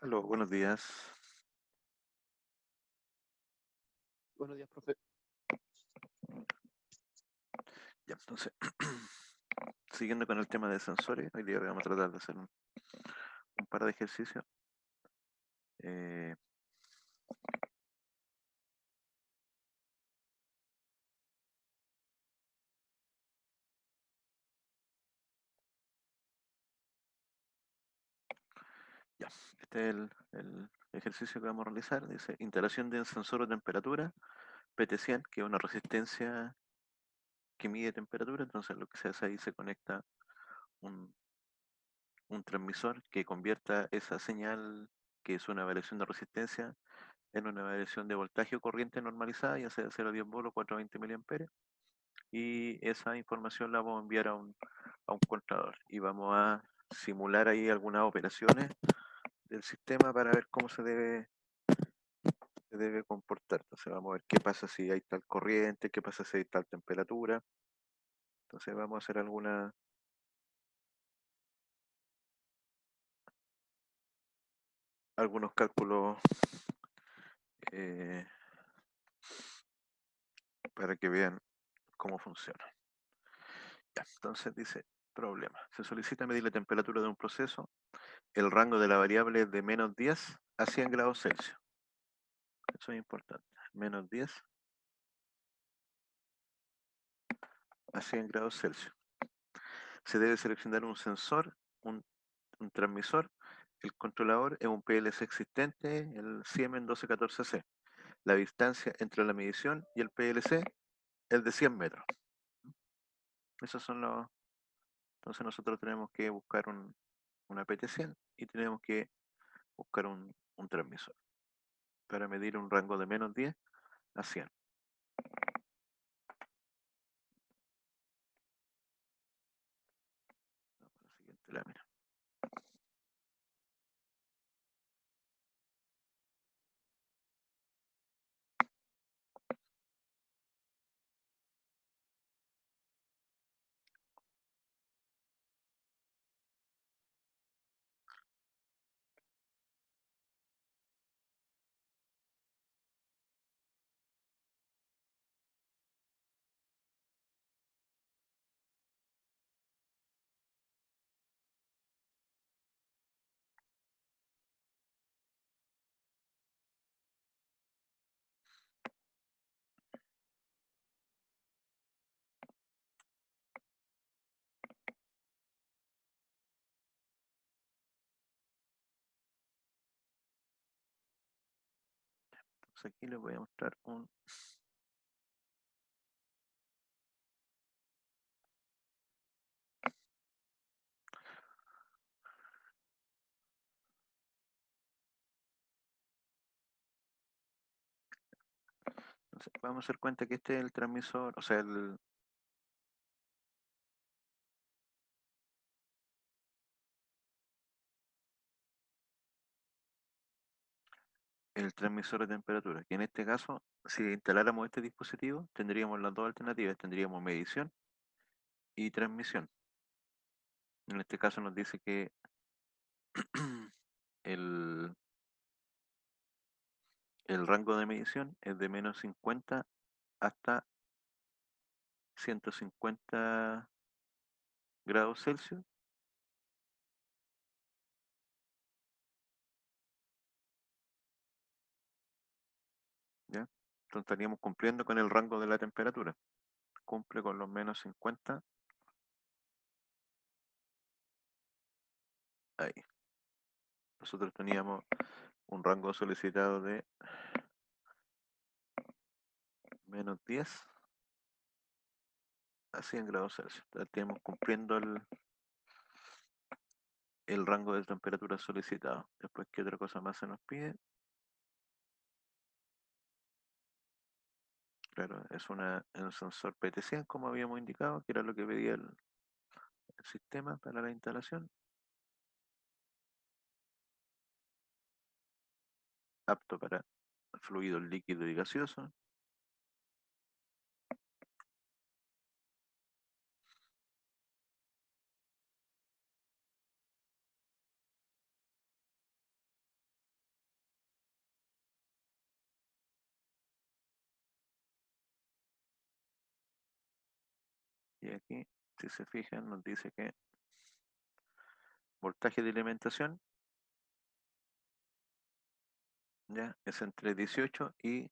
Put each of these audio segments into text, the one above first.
Aló, buenos días. Buenos días, profe. Ya, entonces, siguiendo con el tema de sensores, hoy día vamos a tratar de hacer un par de ejercicios. Eh, ya, este es el ejercicio que vamos a realizar. Dice, instalación de un sensor de temperatura, PT100, que es una resistencia que mide temperatura. Entonces lo que se hace ahí, se conecta un, un transmisor que convierta esa señal, que es una variación de resistencia, en una variación de voltaje o corriente normalizada, ya sea 0 a 10 volts o 420 miliamperes. Y esa información la vamos a enviar a un contador y vamos a simular ahí algunas operaciones del sistema para ver cómo se debe comportar. Entonces vamos a ver qué pasa si hay tal corriente, qué pasa si hay tal temperatura. Entonces vamos a hacer algunos cálculos eh, para que vean cómo funciona. Ya, entonces dice, problema. Se solicita medir la temperatura de un proceso. El rango de la variable es de -10 a 100 grados Celsius. Eso es importante. -10 a 100 grados Celsius. Se debe seleccionar un sensor, un transmisor. El controlador es un PLC existente, el Siemens 1214C. La distancia entre la medición y el PLC es de 100 metros. Esos son los... Entonces nosotros tenemos que buscar una PT100 y tenemos que buscar un transmisor para medir un rango de -10 a 100. Vamos a la siguiente lámina. aquí les voy a mostrar entonces, vamos a hacer cuenta que este es el transmisor, o sea, el transmisor de temperatura, que en este caso, si instaláramos este dispositivo, tendríamos las dos alternativas, tendríamos medición y transmisión. En este caso nos dice que el, el rango de medición es de -50 hasta 150 grados Celsius, ¿ya? Entonces estaríamos cumpliendo con el rango de la temperatura. Cumple con los -50 ahí. Nosotros teníamos un rango solicitado de -10 a 100 grados Celsius. Estaríamos cumpliendo el rango de temperatura solicitado. Después, ¿qué otra cosa más se nos pide? Claro, es un sensor PT100, como habíamos indicado, que era lo que pedía el sistema para la instalación, apto para fluidos líquidos y gaseosos. Y aquí, si se fijan, nos dice que voltaje de alimentación ya es entre 18 y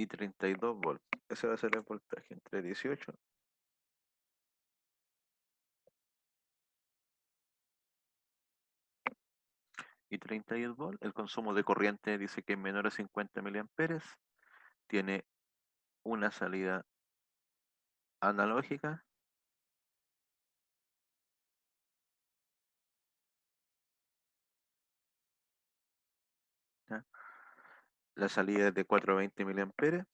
32 volts. Ese va a ser el voltaje, entre 18 y 32 volts. El consumo de corriente dice que es menor a 50 miliamperes. Tiene una salida analógica, ¿ya? La salida es de 420 miliamperes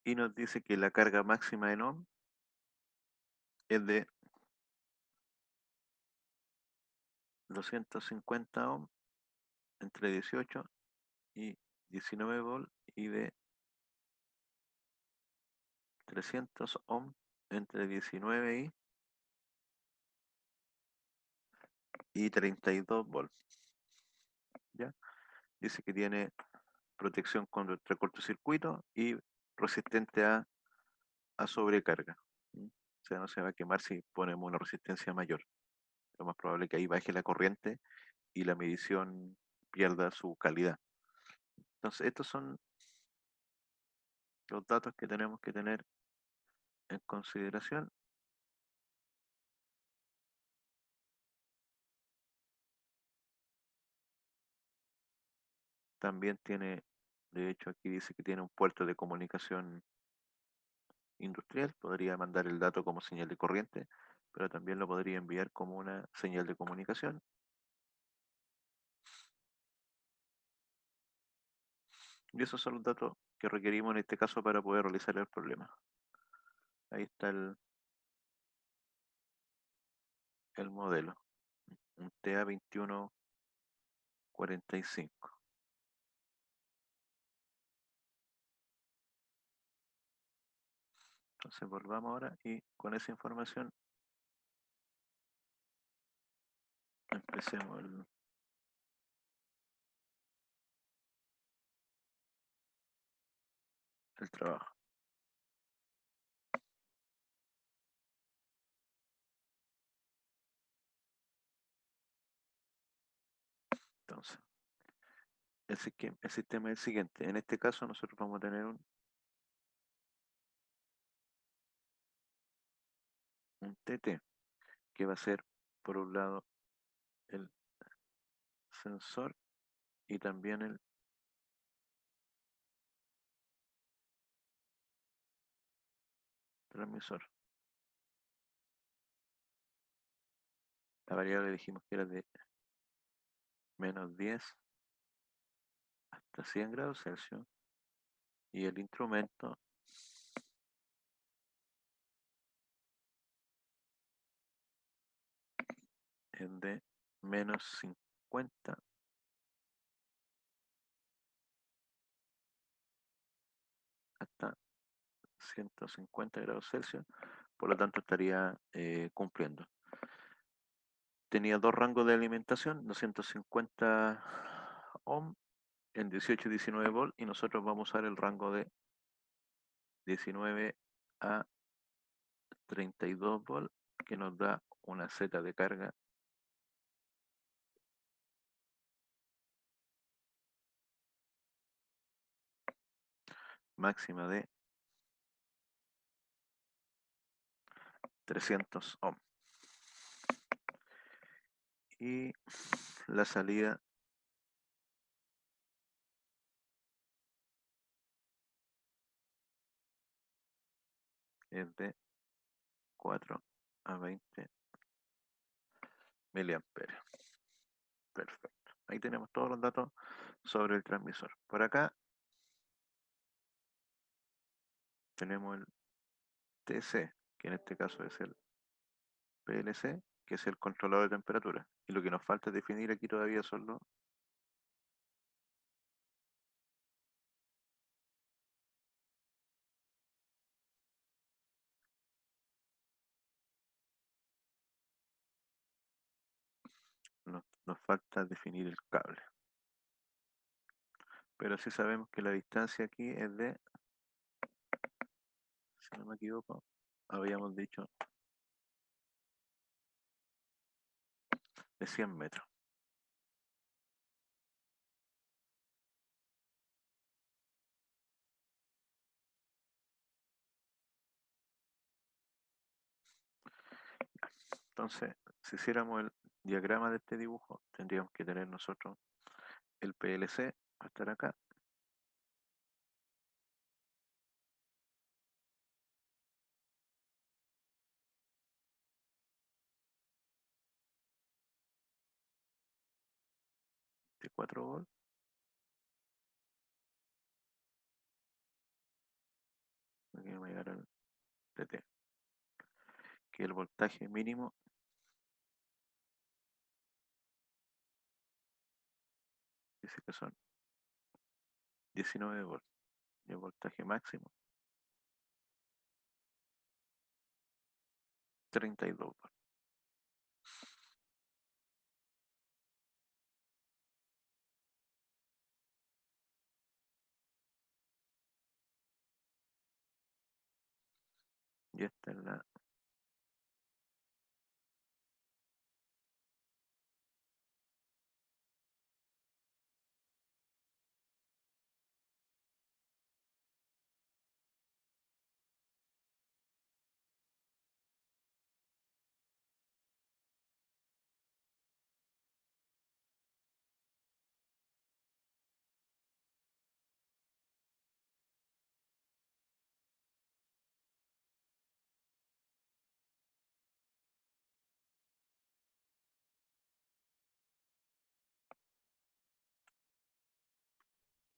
y nos dice que la carga máxima en ohm es de 250 ohm entre 18 y 19 volts y de 300 ohm entre 19 y 32 volts, ¿ya? Dice que tiene protección contra cortocircuito y resistente a sobrecarga. ¿Mm? O sea, no se va a quemar si ponemos una resistencia mayor. Lo más probable es que ahí baje la corriente y la medición pierda su calidad. Entonces, estos son los datos que tenemos que tener en consideración. También tiene, de hecho, aquí dice que tiene un puerto de comunicación industrial. Podría mandar el dato como señal de corriente, pero también lo podría enviar como una señal de comunicación. Y esos son los datos que requerimos en este caso para poder realizar el problema. Ahí está el modelo, un TA2145. Entonces volvamos ahora y con esa información empecemos el trabajo. Entonces, el sistema es el siguiente. En este caso nosotros vamos a tener un TT, que va a ser, por un lado, el sensor y también el transmisor. La variable dijimos que era de -10 hasta 100 grados Celsius y el instrumento es de -50 hasta 150 grados Celsius, por lo tanto estaría cumpliendo. Tenía dos rangos de alimentación, 250 ohm en 18 y 19 volt, y nosotros vamos a usar el rango de 19 a 32 volt, que nos da una Z de carga máxima de 300 ohm. Y la salida es de 4 a 20 miliamperes. Perfecto. Ahí tenemos todos los datos sobre el transmisor. Por acá tenemos el TC, que en este caso es el PLC, que es el controlador de temperatura. Y lo que nos falta definir aquí todavía son los... Nos falta definir el cable. Pero sí sabemos que la distancia aquí es de, si no me equivoco, habíamos dicho de 100 metros. Entonces, si hiciéramos el diagrama de este dibujo, tendríamos que tener nosotros el PLC, va a estar acá, de 4 volts, aquí vamos a llegar al TT, que el voltaje mínimo dice que son 19 volts, y el voltaje máximo 32 volts. Y esta es la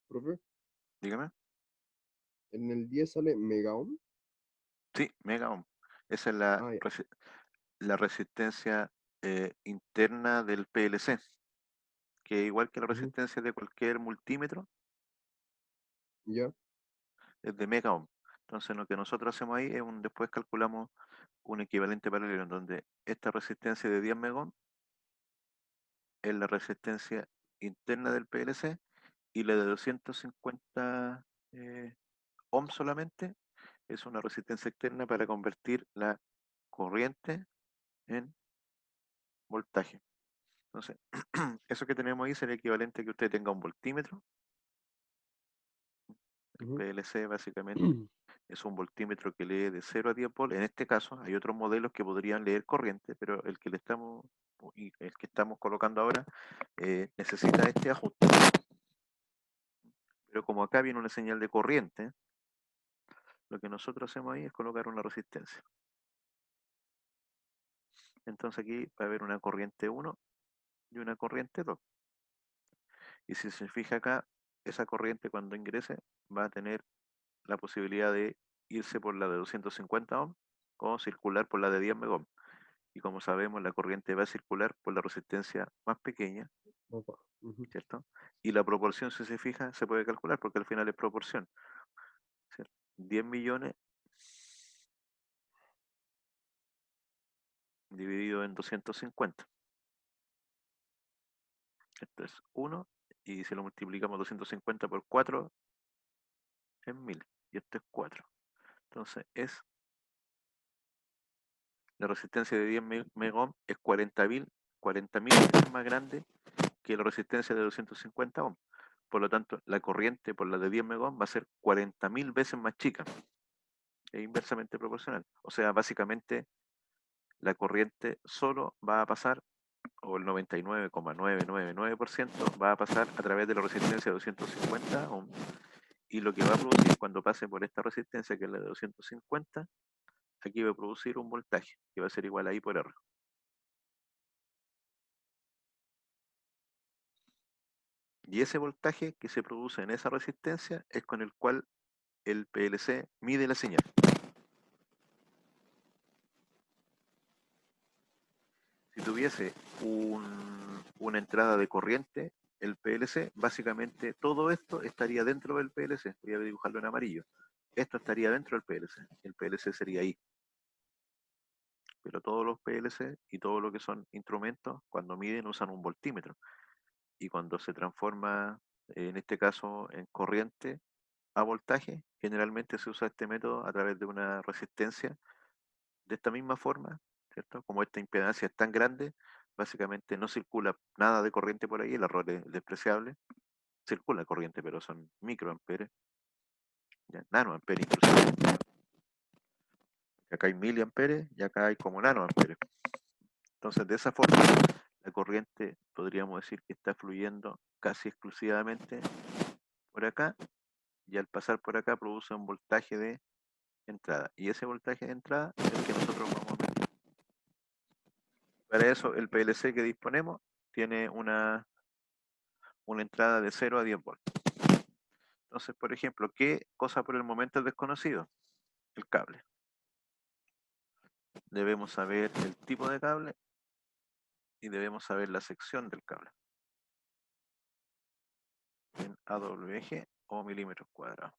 Profe, dígame. en el 10 sale mega ohm. Sí, mega ohm. Esa es Ah, ya. la resistencia interna del PLC, que igual que la Ujú. resistencia de cualquier multímetro, Ya. es de mega ohm. Entonces lo que nosotros hacemos ahí es después calculamos un equivalente paralelo en donde esta resistencia de 10 mega ohm es la resistencia interna del PLC y la de 250 ohm solamente es una resistencia externa para convertir la corriente en voltaje. Entonces, eso que tenemos ahí sería equivalente a que usted tenga un voltímetro. El Ujú. PLC básicamente es un voltímetro que lee de 0 a 10 volts. En este caso, hay otros modelos que podrían leer corriente, pero el que le estamos y el que estamos colocando ahora necesita este ajuste. Pero como acá viene una señal de corriente, lo que nosotros hacemos ahí es colocar una resistencia. Entonces aquí va a haber una corriente 1 y una corriente 2. Y si se fija acá, esa corriente cuando ingrese va a tener la posibilidad de irse por la de 250 ohms o circular por la de 10 megohms. Y como sabemos, la corriente va a circular por la resistencia más pequeña, Opa. Ujú. ¿cierto? Y la proporción, si se fija, se puede calcular porque al final es proporción, ¿cierto? 10 millones dividido en 250. Esto es 1 y si lo multiplicamos 250 por 4 es 1000 y esto es 4. Entonces la resistencia de 10 megohms es 40.000 veces más grande que la resistencia de 250 ohms. Por lo tanto, la corriente por la de 10 megohms va a ser 40.000 veces más chica. Es inversamente proporcional. O sea, básicamente la corriente solo va a pasar, o el 99,999% va a pasar a través de la resistencia de 250 ohms. Y lo que va a producir cuando pase por esta resistencia, que es la de 250, aquí va a producir un voltaje, que va a ser igual a I por R. Y ese voltaje que se produce en esa resistencia es con el cual el PLC mide la señal. Si tuviese una entrada de corriente, el PLC, básicamente todo esto estaría dentro del PLC. Voy a dibujarlo en amarillo. Esto estaría dentro del PLC. El PLC sería ahí. Pero todos los PLC y todo lo que son instrumentos, cuando miden, usan un voltímetro. Y cuando se transforma, en este caso, en corriente a voltaje, generalmente se usa este método a través de una resistencia de esta misma forma, ¿cierto? Como esta impedancia es tan grande, básicamente no circula nada de corriente por ahí, el error es despreciable. Circula corriente, pero son microamperes, ya, nanoamperes incluso. Acá hay miliamperes y acá hay como nanoamperes. Entonces, de esa forma, la corriente podríamos decir que está fluyendo casi exclusivamente por acá y al pasar por acá produce un voltaje de entrada. Y ese voltaje de entrada es el que nosotros vamos a medir. Para eso, el PLC que disponemos tiene una entrada de 0 a 10 volts. Entonces, por ejemplo, ¿qué cosa por el momento es desconocido? El cable. Debemos saber el tipo de cable y debemos saber la sección del cable en AWG o milímetros cuadrados.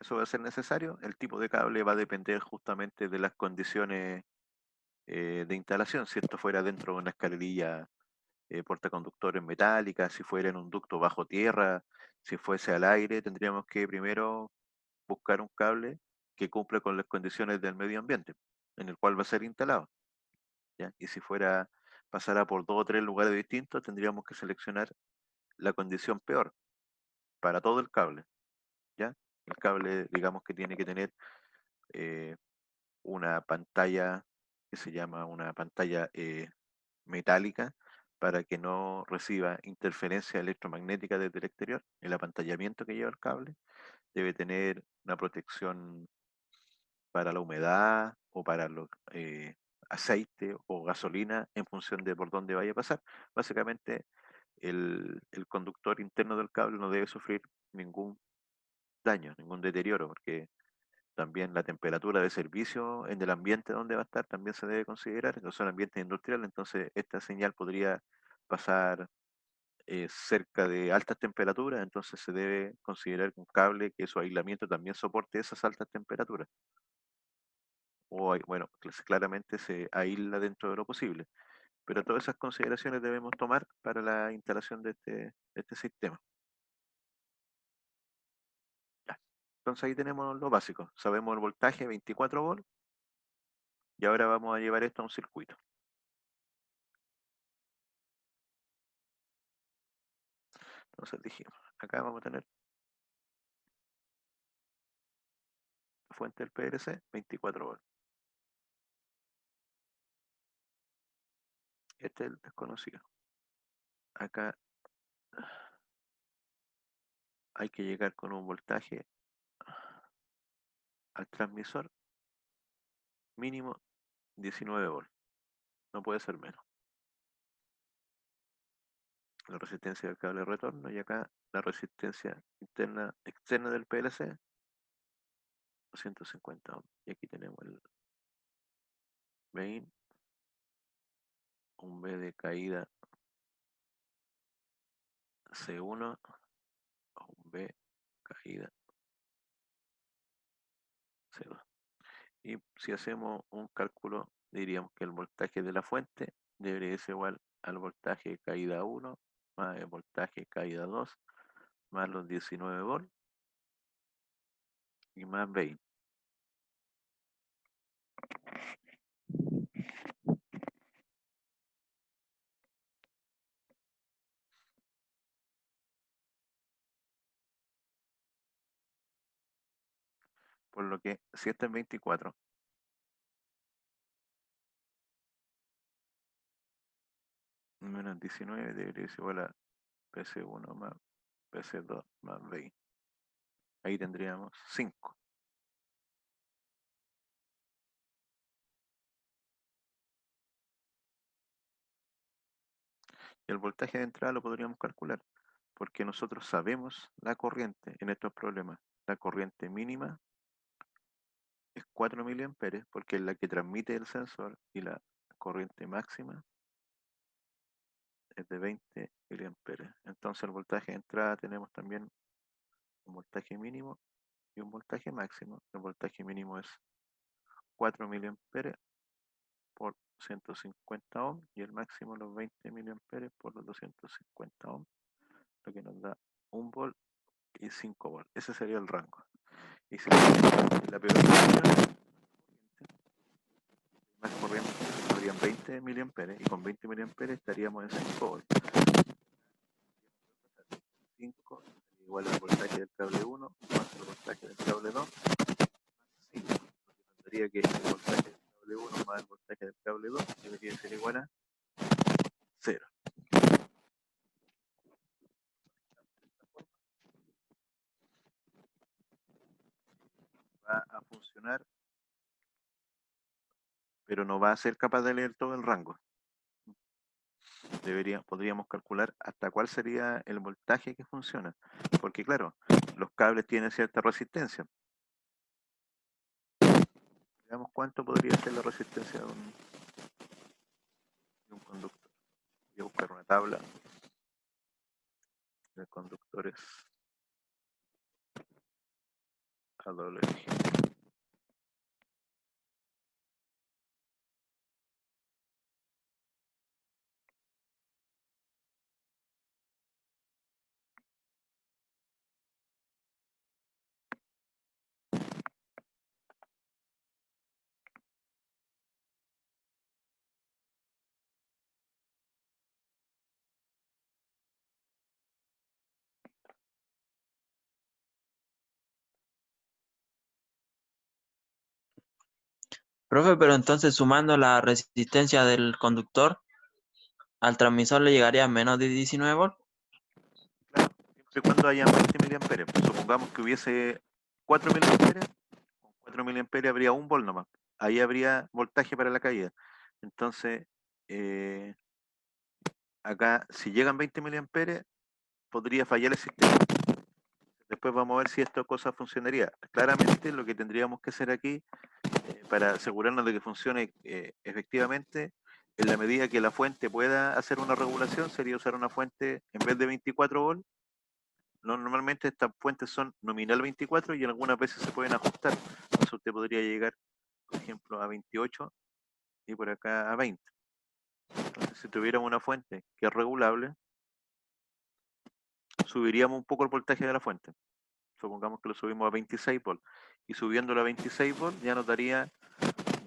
Eso va a ser necesario. El tipo de cable va a depender justamente de las condiciones de instalación. Si esto fuera dentro de una escalerilla portaconductores metálica, si fuera en un ducto bajo tierra, si fuese al aire, tendríamos que primero buscar un cable que cumpla con las condiciones del medio ambiente en el cual va a ser instalado, ¿ya? Y si fuera, pasara por 2 o 3 lugares distintos, tendríamos que seleccionar la condición peor para todo el cable, ¿ya? El cable, digamos que tiene que tener eh, una pantalla que se llama una pantalla metálica para que no reciba interferencia electromagnética desde el exterior. El apantallamiento que lleva el cable debe tener una protección para la humedad o para los aceite o gasolina en función de por dónde vaya a pasar. Básicamente, el conductor interno del cable no debe sufrir ningún daño, ningún deterioro, porque también la temperatura de servicio en el ambiente donde va a estar también se debe considerar, que son ambientes industriales, entonces esta señal podría pasar cerca de altas temperaturas, entonces se debe considerar un cable que su aislamiento también soporte esas altas temperaturas. O, bueno, claramente se aísla dentro de lo posible, pero todas esas consideraciones debemos tomar para la instalación de este sistema. Ya. Entonces ahí tenemos lo básico, sabemos el voltaje 24 volts y ahora vamos a llevar esto a un circuito. Entonces dijimos, acá vamos a tener la fuente del PLC 24 volts. Este es el desconocido. Acá hay que llegar con un voltaje al transmisor mínimo 19 volts. No puede ser menos. La resistencia del cable de retorno y acá la resistencia interna externa del PLC 250 ohms. Y aquí tenemos el main, un B de caída C1 o un B caída C2. Y si hacemos un cálculo, diríamos que el voltaje de la fuente debería ser igual al voltaje de caída 1 más el voltaje de caída 2 más los 19 volts y más 20. Por lo que si este es 24 menos 19 debería ser igual a PC1 más PC2 más 20. Ahí tendríamos 5. Y el voltaje de entrada lo podríamos calcular, porque nosotros sabemos la corriente en estos problemas. La corriente mínima es 4 miliamperes, porque es la que transmite el sensor, y la corriente máxima es de 20 miliamperes. Entonces el voltaje de entrada tenemos también un voltaje mínimo y un voltaje máximo. El voltaje mínimo es 4 miliamperes por 150 ohms y el máximo los 20 miliamperes por los 250 ohms, lo que nos da 1 volt y 5 volts. Ese sería el rango. Y si la peor situación, más corriente, habrían 20 miliamperes y con 20 miliamperes estaríamos en 5 volts. 5 igual al voltaje del cable 1 más el voltaje del cable 2 más 5. Lo que nos daría que el voltaje del cable 1 más el voltaje del cable 2 debería ser igual a 0. Va a funcionar, pero no va a ser capaz de leer todo el rango. Podríamos calcular hasta cuál sería el voltaje que funciona, porque claro, los cables tienen cierta resistencia. Veamos cuánto podría ser la resistencia de un conductor. Voy a buscar una tabla de conductores a doble eje. Profe, pero entonces sumando la resistencia del conductor, al transmisor le llegaría a menos de 19 volts. Claro, siempre y cuando haya 20 miliamperes. Supongamos que hubiese 4 miliamperes, con 4 miliamperes habría 1 volt nomás. Ahí habría voltaje para la caída. Entonces, acá, si llegan 20 miliamperes, podría fallar el sistema. Después vamos a ver si esta cosa funcionaría. Claramente lo que tendríamos que hacer aquí, para asegurarnos de que funcione efectivamente, en la medida que la fuente pueda hacer una regulación, sería usar una fuente en vez de 24 volts. Normalmente estas fuentes son nominal 24 y algunas veces se pueden ajustar. Entonces usted podría llegar, por ejemplo, a 28 y por acá a 20. Entonces, si tuviéramos una fuente que es regulable, subiríamos un poco el voltaje de la fuente. Supongamos que lo subimos a 26 volts. Y subiéndolo a 26 volts ya nos daría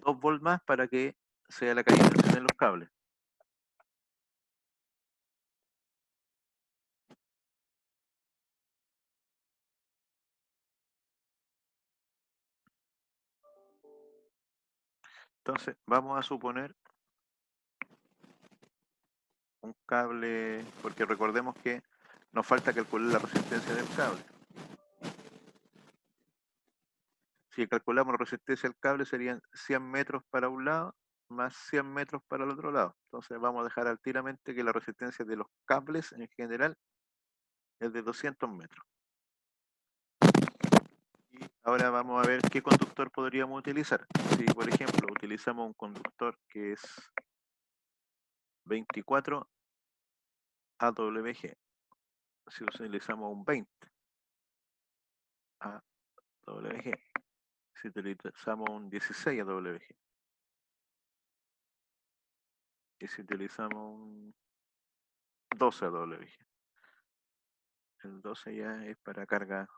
2 volts más para que sea la calibración de los cables. Entonces, vamos a suponer un cable, porque recordemos que nos falta calcular la resistencia del cable. Si calculamos la resistencia del cable serían 100 metros para un lado más 100 metros para el otro lado. Entonces vamos a dejar altiramente que la resistencia de los cables en general es de 200 metros. Y ahora vamos a ver qué conductor podríamos utilizar. Si por ejemplo utilizamos un conductor que es 24 AWG, si utilizamos un 20 AWG, si utilizamos un 16 AWG, y si utilizamos un 12 AWG. El 12 ya es para carga.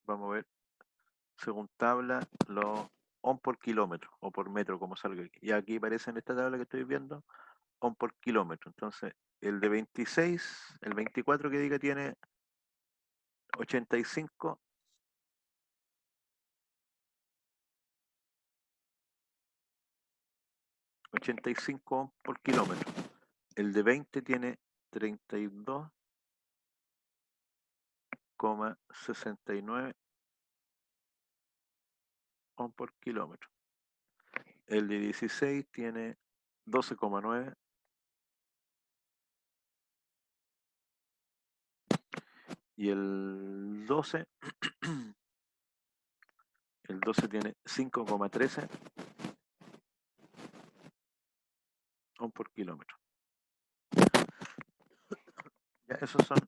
Vamos a ver según tabla los ohm por kilómetro o por metro, como salga aquí. Y aquí aparece en esta tabla que estoy viendo ohm por kilómetro. Entonces el de 26, el 24 que diga tiene 85 ohm por kilómetro. El de 20 tiene 32,69 ohm por kilómetro. El de 16 tiene 12,9 y el 12 el 12 tiene 5,13 ohm por kilómetro. Ya, esos son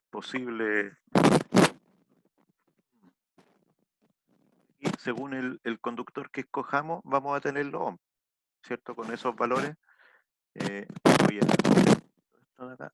posibles. Y según el conductor que escojamos, vamos a tener los ohms, ¿cierto? Con esos valores, voy a esto de acá.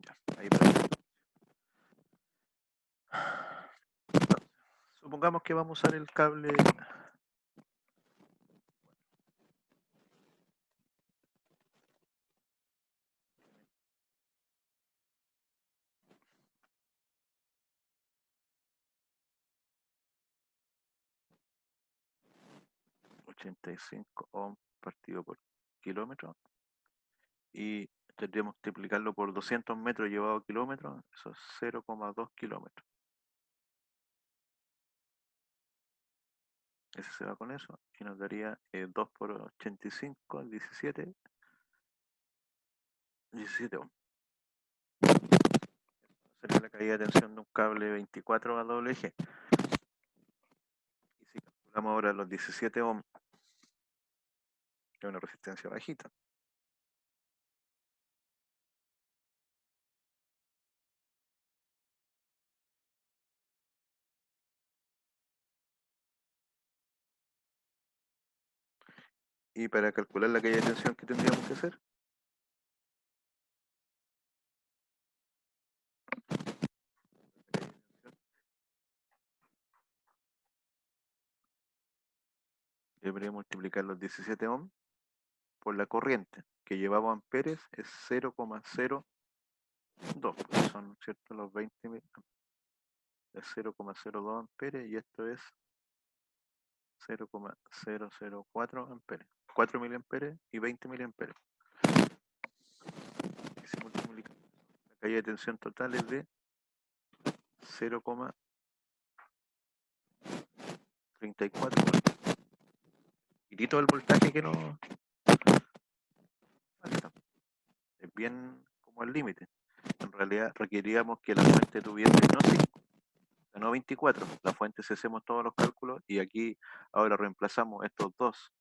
Ya, ahí está. Supongamos que vamos a usar el cable 85 ohms partido por kilómetro y tendríamos que multiplicarlo por 200 metros llevado a kilómetros, eso es 0,2 kilómetros. Ese se va con eso y nos daría 2 por 85, 17 ohms. Sería la caída de tensión de un cable 24 AWG. Y si calculamos ahora los 17 ohms, que es una resistencia bajita, y para calcular la caída de tensión, ¿qué tendríamos que hacer? Debería multiplicar los 17 ohms por la corriente que llevaba amperes, es 0,02, porque son, ¿cierto?, los 20 es 0,02 amperes y esto es 0,004 amperes, 4 miliamperes y 20 miliamperes. Y si multiplicamos, la caída de tensión total es de 0,34 voltios. Y todo el voltaje que nos falta. Es bien como al límite. En realidad requeríamos que la fuente tuviese no 5, no 24. La fuente si hacemos todos los cálculos y aquí ahora reemplazamos estos dos.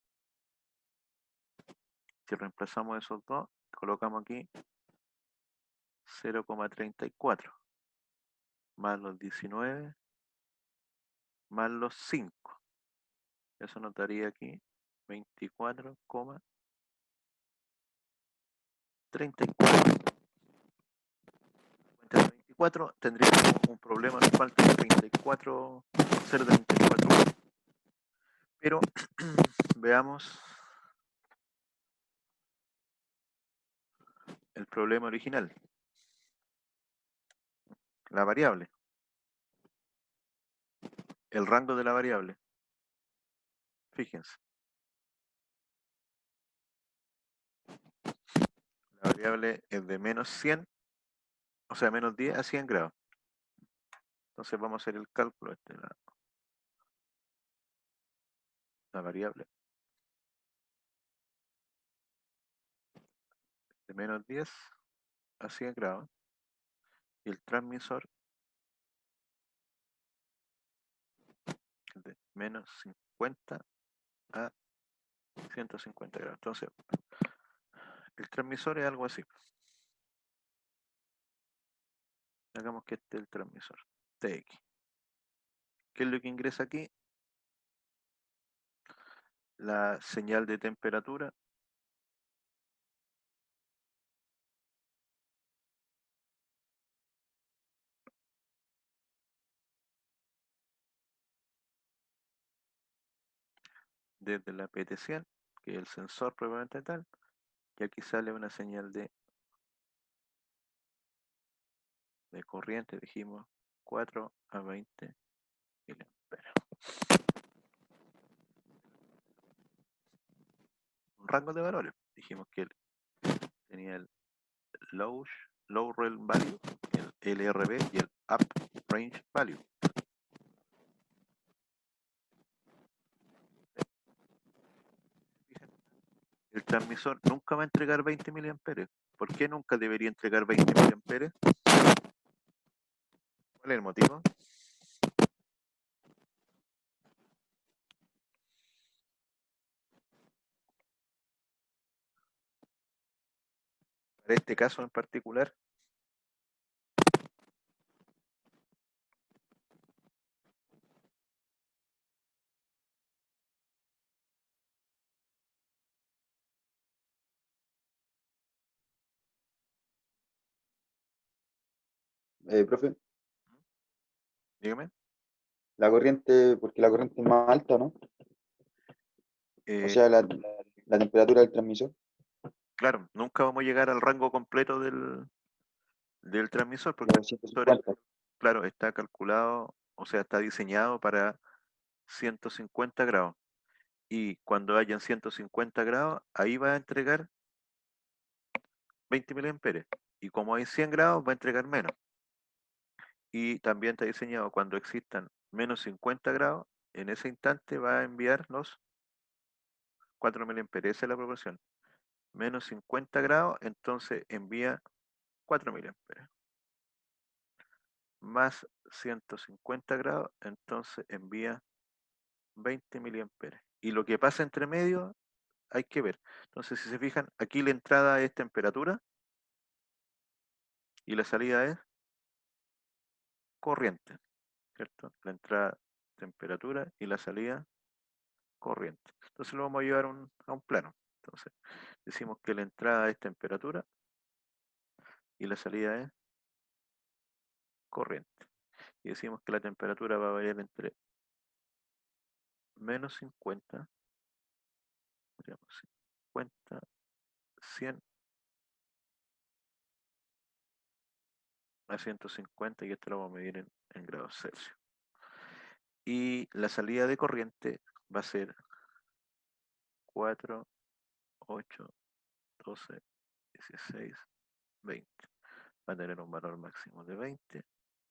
Si reemplazamos esos dos, colocamos aquí 0,34 más los 19 más los 5. Eso nos daría aquí 24,34. Entre 24 tendríamos un problema, nos falta 34, 0,34. Pero veamos el problema original. La variable. El rango de la variable. Fíjense. La variable es de menos 100, o sea, menos 10 a 100 grados. Entonces vamos a hacer el cálculo. La variable. De menos 10 a 100 grados. Y el transmisor de menos 50 a 150 grados. Entonces, el transmisor es algo así. Hagamos que este es el transmisor. TX. ¿Qué es lo que ingresa aquí? La señal de temperatura desde la PT100, que es el sensor propiamente tal, y aquí sale una señal de corriente, dijimos 4 a 20 miliamperes. Un rango de valores. Dijimos que tenía el low range value, el LRV y el up range value. El transmisor nunca va a entregar 20 miliamperes. ¿Por qué nunca debería entregar 20 miliamperes? ¿Cuál es el motivo? Para este caso en particular, Profe, dígame. la corriente, porque la corriente es más alta, ¿no? O eh, sea, la temperatura del transmisor. claro, nunca vamos a llegar al rango completo del transmisor porque el Los transmisor, 150. claro, está calculado, o sea, está diseñado para 150 grados. Y cuando hayan 150 grados, ahí va a entregar 20 miliamperes. Y como hay 100 grados, va a entregar menos. Y también está diseñado cuando existan menos 50 grados, en ese instante va a enviar los 4 miliamperes. Esa es la proporción. Menos 50 grados, entonces envía 4 miliamperes. Más 150 grados, entonces envía 20 miliamperes. Y lo que pasa entre medio hay que ver. Entonces, si se fijan, aquí la entrada es temperatura y la salida es corriente, ¿cierto? La entrada temperatura y la salida corriente. Entonces lo vamos a llevar a un plano. Entonces, decimos que la entrada es temperatura y la salida es corriente. Y decimos que la temperatura va a variar entre menos 50, digamos 50, 100 a 150, y esto lo vamos a medir en grados Celsius. Y la salida de corriente va a ser 4, 8, 12, 16, 20. Va a tener un valor máximo de 20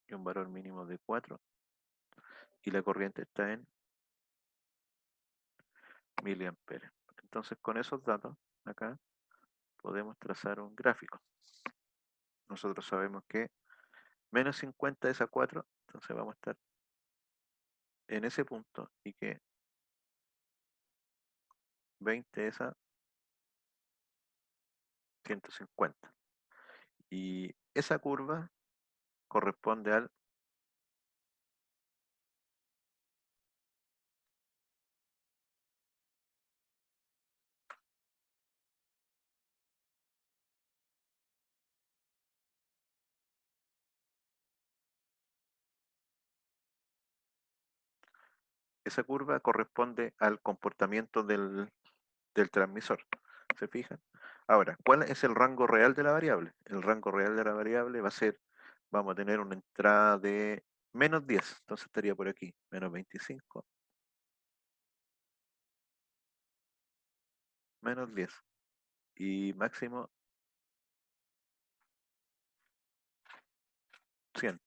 y un valor mínimo de 4. Y la corriente está en miliamperes. Entonces, con esos datos, acá podemos trazar un gráfico. Nosotros sabemos que menos 50 es a 4, entonces vamos a estar en ese punto y que 20 es a 150. Y esa curva corresponde al esa curva corresponde al comportamiento del transmisor. ¿Se fijan? Ahora, ¿cuál es el rango real de la variable? El rango real de la variable va a ser, vamos a tener una entrada de -10, entonces estaría por aquí, -25, -10, y máximo 100.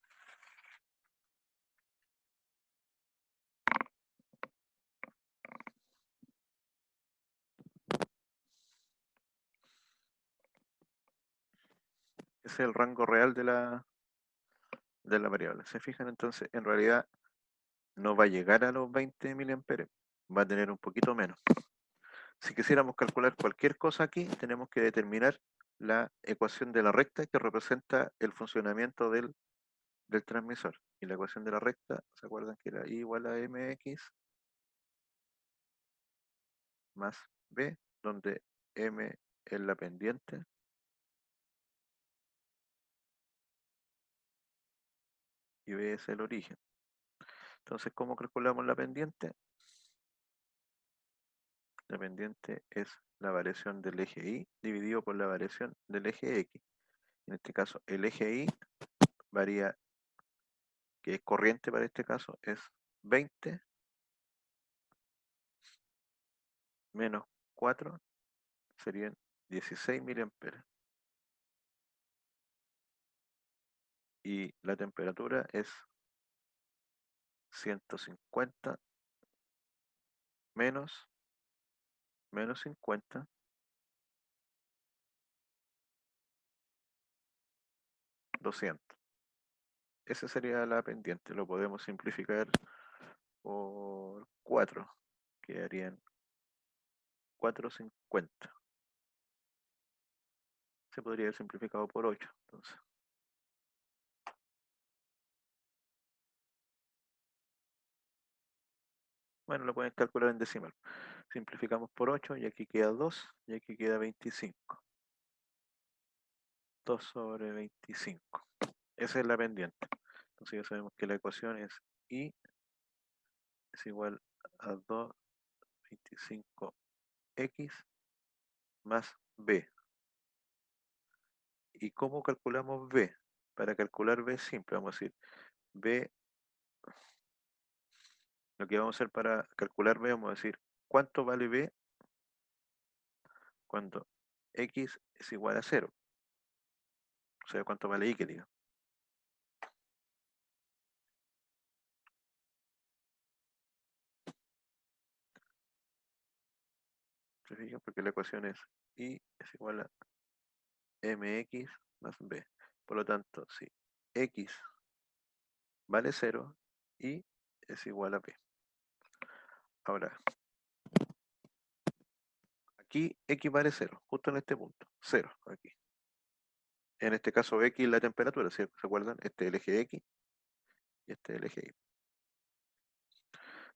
Ese es el rango real de la variable. ¿Se fijan? Entonces, en realidad, no va a llegar a los 20 miliamperes, va a tener un poquito menos. Si quisiéramos calcular cualquier cosa aquí, tenemos que determinar la ecuación de la recta que representa el funcionamiento del transmisor. Y la ecuación de la recta, ¿se acuerdan que era I igual a mx más b, donde m es la pendiente y b es el origen? Entonces, ¿cómo calculamos la pendiente? La pendiente es la variación del eje Y dividido por la variación del eje X. En este caso, el eje Y varía, que es corriente para este caso, es 20 menos 4 serían 16 miliamperes. Y la temperatura es 150 menos 50, 200. Esa sería la pendiente. Lo podemos simplificar por 4. Quedarían 450. Se podría haber simplificado por 8. Entonces, bueno, lo pueden calcular en decimal. Simplificamos por 8 y aquí queda 2 y aquí queda 25. 2 sobre 25. Esa es la pendiente. Entonces ya sabemos que la ecuación es I es igual a 2,25x más b. ¿Y cómo calculamos b? Para calcular b simple, vamos a decir b, lo que vamos a hacer para calcular b, vamos a decir cuánto vale b cuando x es igual a 0. O sea, cuánto vale y, que diga. ¿Se fijan? Porque la ecuación es y es igual a mx más b. Por lo tanto, si x vale 0, y es igual a b. Ahora, aquí x vale 0, justo en este punto, 0 aquí. En este caso x es la temperatura, ¿se acuerdan? Este es el eje x y este es el eje y.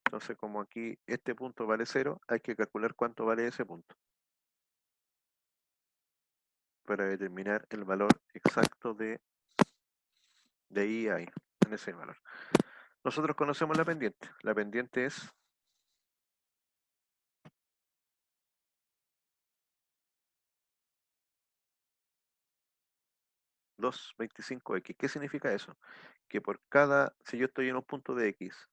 Entonces, como aquí este punto vale 0, hay que calcular cuánto vale ese punto para determinar el valor exacto de I a I, en ese valor. Nosotros conocemos la pendiente. La pendiente es (2,25x). ¿Qué significa eso? Que por cada, si yo estoy en un punto de x,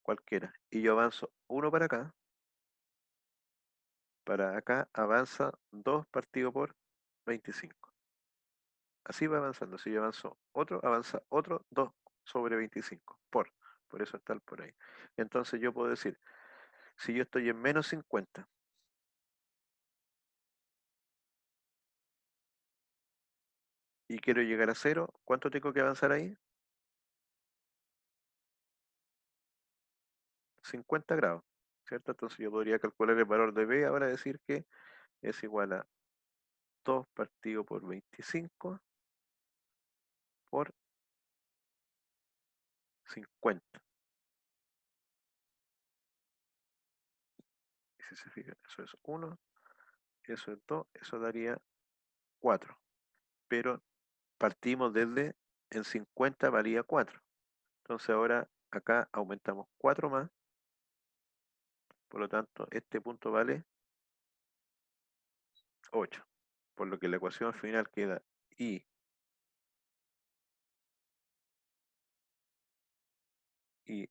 cualquiera, y yo avanzo 1 para acá avanza 2 partido por 25. Así va avanzando. Si yo avanzo otro, avanza otro 2 sobre 25. Por eso está el por ahí. Entonces yo puedo decir, si yo estoy en -50 y quiero llegar a 0, ¿cuánto tengo que avanzar ahí? 50 grados, ¿cierto? Entonces yo podría calcular el valor de B, ahora decir que es igual a 2 partido por 25 por 50. Y si se fijan, eso es 1, eso es 2, eso daría 4. Pero partimos desde, en 50 valía 4. Entonces ahora acá aumentamos 4 más. Por lo tanto, este punto vale 8. Por lo que la ecuación final queda I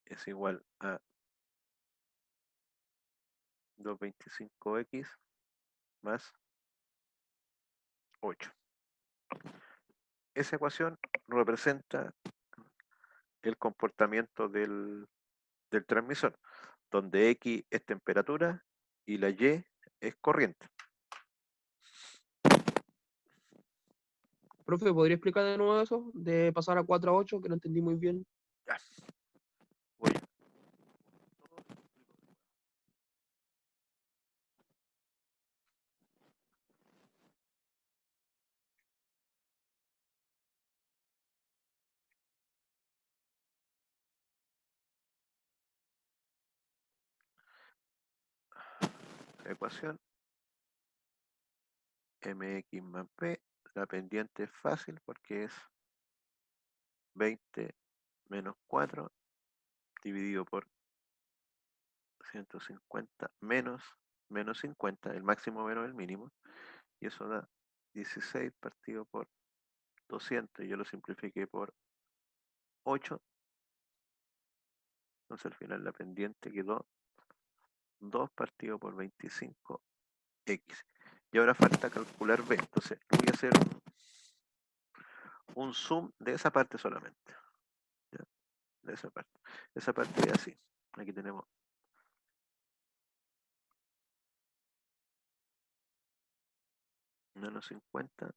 es igual a 225x más 8. Esa ecuación representa el comportamiento del transmisor, donde X es temperatura y la Y es corriente. Profe, ¿podría explicar de nuevo eso? De pasar a 4 a 8, que no entendí muy bien. Ya. Voy. La ecuación mx más b, la pendiente es fácil porque es 20 menos 4 dividido por 150 menos 50, el máximo menos el mínimo, y eso da 16 partido por 200, y yo lo simplifiqué por 8, entonces al final la pendiente quedó 2 partido por 25x. Y ahora falta calcular b, entonces voy a hacer un zoom de esa parte solamente, ¿ya? De esa parte. Esa parte es así. Aquí tenemos menos 50,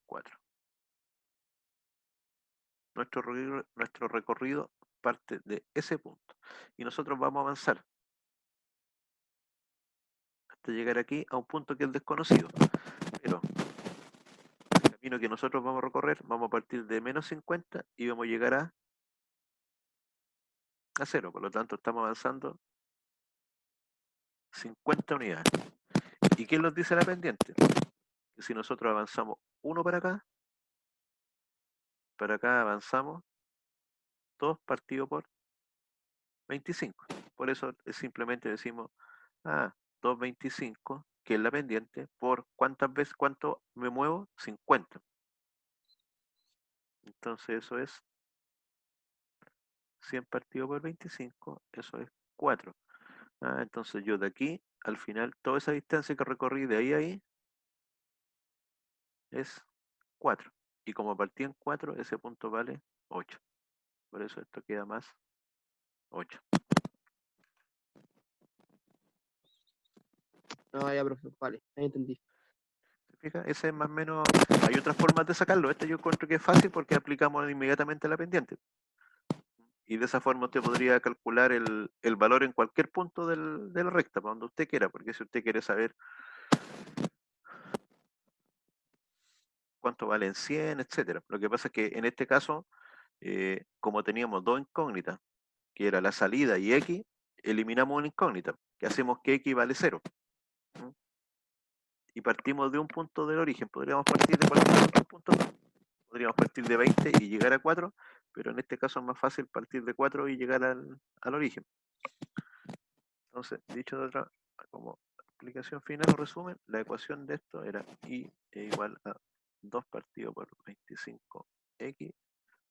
4. Nuestro recorrido parte de ese punto. Y nosotros vamos a avanzar hasta llegar aquí a un punto que es desconocido. Pero el camino que nosotros vamos a recorrer, vamos a partir de menos 50 y vamos a llegar a 0. Por lo tanto, estamos avanzando 50 unidades. ¿Y qué nos dice la pendiente? Que si nosotros avanzamos 1 para acá avanzamos 2 partido por 25. Por eso simplemente decimos, 225, que es la pendiente, por cuántas veces, cuánto me muevo, 50. Entonces eso es 100 partido por 25, eso es 4. Entonces yo de aquí, al final, toda esa distancia que recorrí de ahí a ahí, es 4. Y como partí en 4, ese punto vale 8. Por eso esto queda más 8. Ah, ya, profe, vale, ahí entendí. ¿Se fija? Ese es más o menos. Hay otras formas de sacarlo. Este yo encuentro que es fácil porque aplicamos inmediatamente la pendiente. Y de esa forma usted podría calcular el valor en cualquier punto de la recta, para donde usted quiera, porque si usted quiere saber cuánto vale en 100, etcétera. Lo que pasa es que en este caso, como teníamos dos incógnitas, que era la salida y X, eliminamos una incógnita, que hacemos que X vale 0. Y partimos de un punto del origen. Podríamos partir de cualquier otro punto. Podríamos partir de 20 y llegar a 4, pero en este caso es más fácil partir de 4 y llegar al origen. Entonces, dicho de otra, como aplicación final o resumen, la ecuación de esto era I es igual a 2 partido por 25x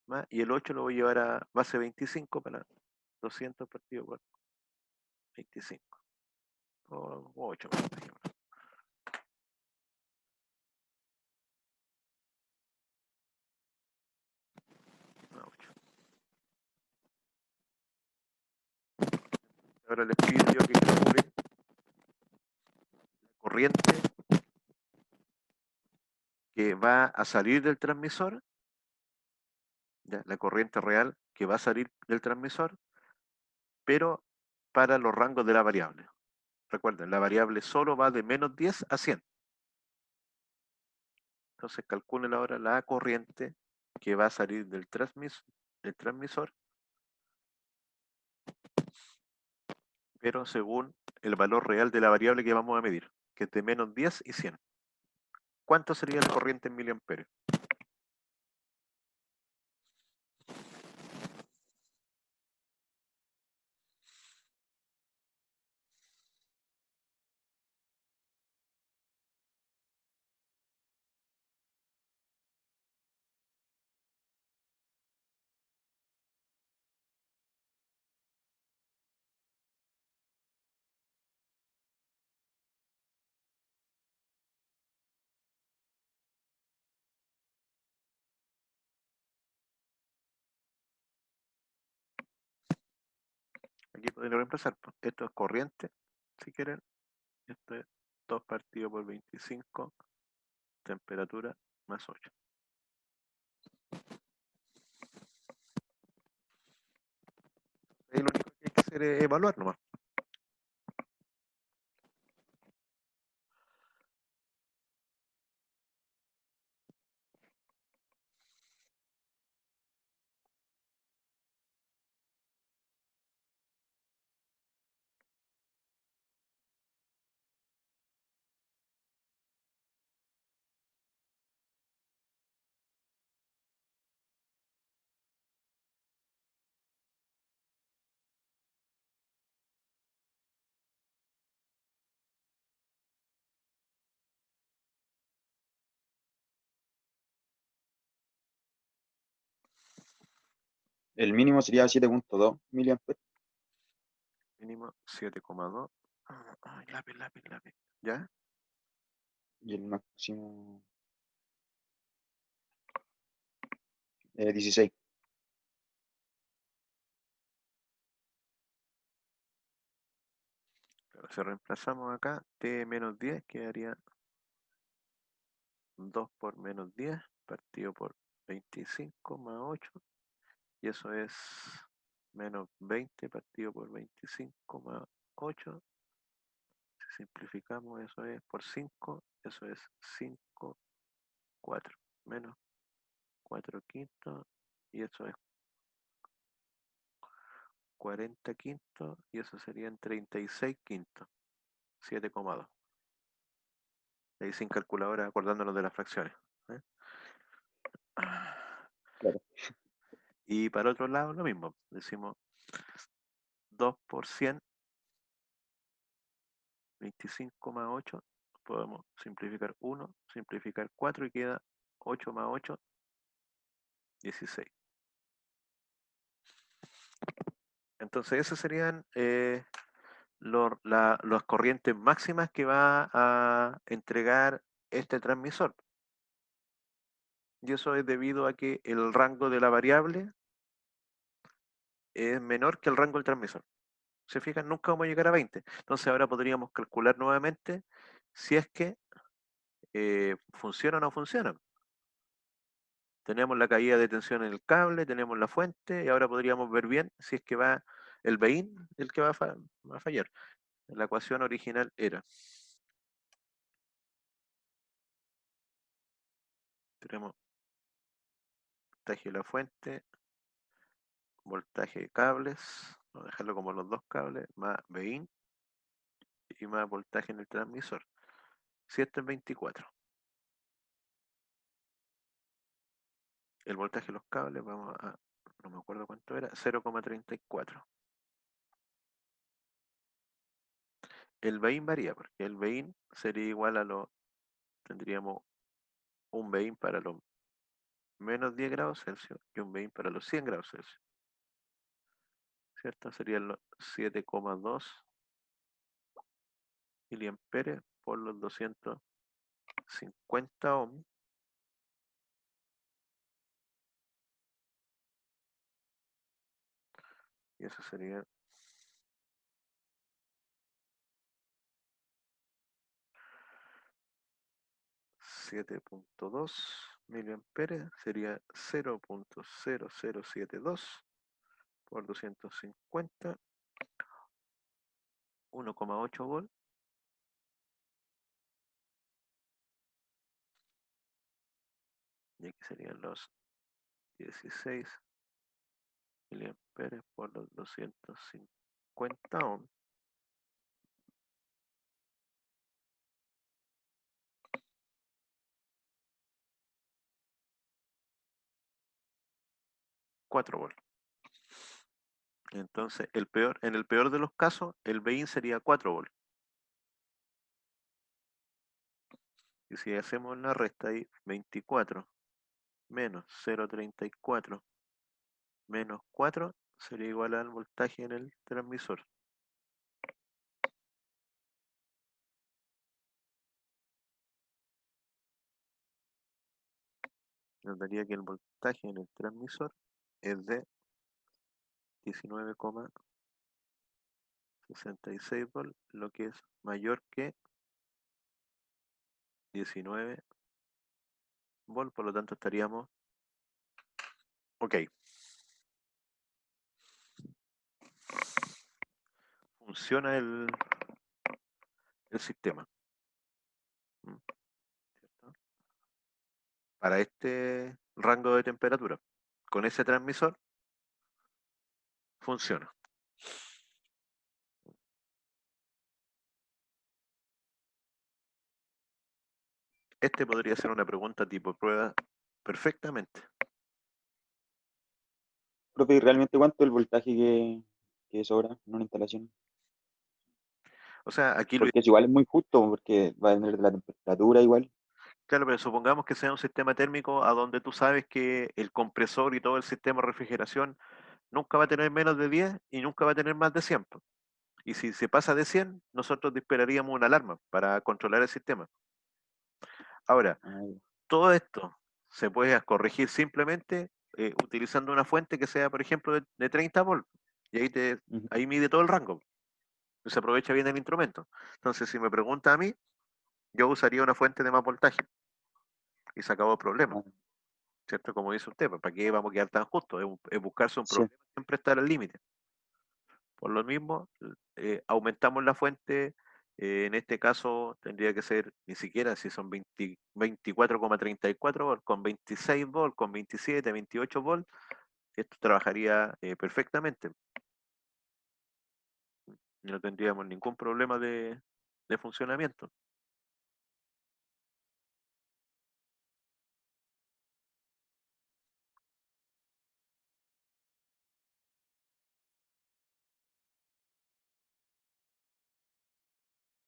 más, y el 8 lo voy a llevar a base 25 para 200 partido por 25. O 8 más, por ejemplo. No, 8. Ahora les pido yo que calculen la corriente que va a salir del transmisor, ¿ya? La corriente real que va a salir del transmisor pero para los rangos de la variable. Recuerden, la variable solo va de menos 10 a 100. Entonces calculen ahora la corriente que va a salir del transmisor, pero según el valor real de la variable que vamos a medir, que es de menos 10 y 100. ¿Cuánto sería la corriente en miliamperios? Aquí podría reemplazar. Esto es corriente, si quieren. Esto es 2 partido por 25, temperatura más 8. Ahí lo único que hay que hacer es evaluar nomás. El mínimo sería 7.2 miliamperes Mínimo 7,2. Ay, lápiz. ¿Ya? y el máximo 16. Claro, si reemplazamos acá, T menos 10 quedaría 2 por menos 10 partido por 25 más 8. Y eso es menos 20 partido por 25 más 8. Si simplificamos, eso es por 5. Eso es 5, 4. Menos 4 quintos. Y eso es 40 quintos. Y eso serían 36 quintos. 7,2. Ahí sin calculadora, acordándonos de las fracciones. ¿Eh? Claro. Y para otro lado, lo mismo. Decimos 2 por 100, 25 más 8. Podemos simplificar 1, simplificar 4 y queda 8 más 8, 16. Entonces, esas serían las corrientes máximas que va a entregar este transmisor. Y eso es debido a que el rango de la variable es menor que el rango del transmisor. Se fijan, nunca vamos a llegar a 20. Entonces ahora podríamos calcular nuevamente si es que funciona o no funciona. Tenemos la caída de tensión en el cable, tenemos la fuente y ahora podríamos ver bien si es que va el BEIN el que va a fallar. La ecuación original era, tenemos voltaje de la fuente, voltaje de cables, vamos a dejarlo como los dos cables, más BEIN y más voltaje en el transmisor. Si esto es 24. El voltaje de los cables, vamos a, no me acuerdo cuánto era, 0,34. El BEIN varía, porque el BEIN sería igual a tendríamos un BEIN para los menos 10 grados Celsius y un BEIN para los 100 grados Celsius. ¿Cierto? Serían los 7,2 miliamperes por los 250 ohms. Y eso sería 7,2 miliamperes, sería 0,0072 por 250 1,8 volt. Y aquí serían los 16 miliamperes por los 250 ohm. $4 volt. Entonces, en el peor de los casos, el BIN sería 4 volt. Y si hacemos la resta ahí, 24 menos 0,34 menos 4 sería igual al voltaje en el transmisor. Nos daría que el voltaje en el transmisor es de 19,66 volt, lo que es mayor que 19 volt, por lo tanto estaríamos ok. Funciona el sistema. ¿Cierto? Para este rango de temperatura, con ese transmisor, funciona. Este podría ser una pregunta tipo prueba perfectamente. Profe, ¿y realmente cuánto es el voltaje que sobra en una instalación? O sea, aquí lo Porque es igual es muy justo, porque va a tener la temperatura igual. claro, pero supongamos que sea un sistema térmico a donde tú sabes que el compresor y todo el sistema de refrigeración nunca va a tener menos de 10 y nunca va a tener más de 100. Y si se pasa de 100, nosotros dispararíamos una alarma para controlar el sistema. Ahora, Ah, ya. todo esto se puede corregir simplemente utilizando una fuente que sea, por ejemplo, de 30 volts. Y Ujú. ahí mide todo el rango. Y se aprovecha bien el instrumento. Entonces, si me pregunta a mí, yo usaría una fuente de más voltaje y se acabó el problema. Ah, ¿Cierto? Como dice usted, ¿para qué vamos a quedar tan justos? Es buscarse un sí. problema, siempre estar al límite. Por lo mismo, aumentamos la fuente, en este caso tendría que ser, ni siquiera si son 24,34 volts, con 26 volts, con 27, 28 volts, esto trabajaría perfectamente. No tendríamos ningún problema de funcionamiento.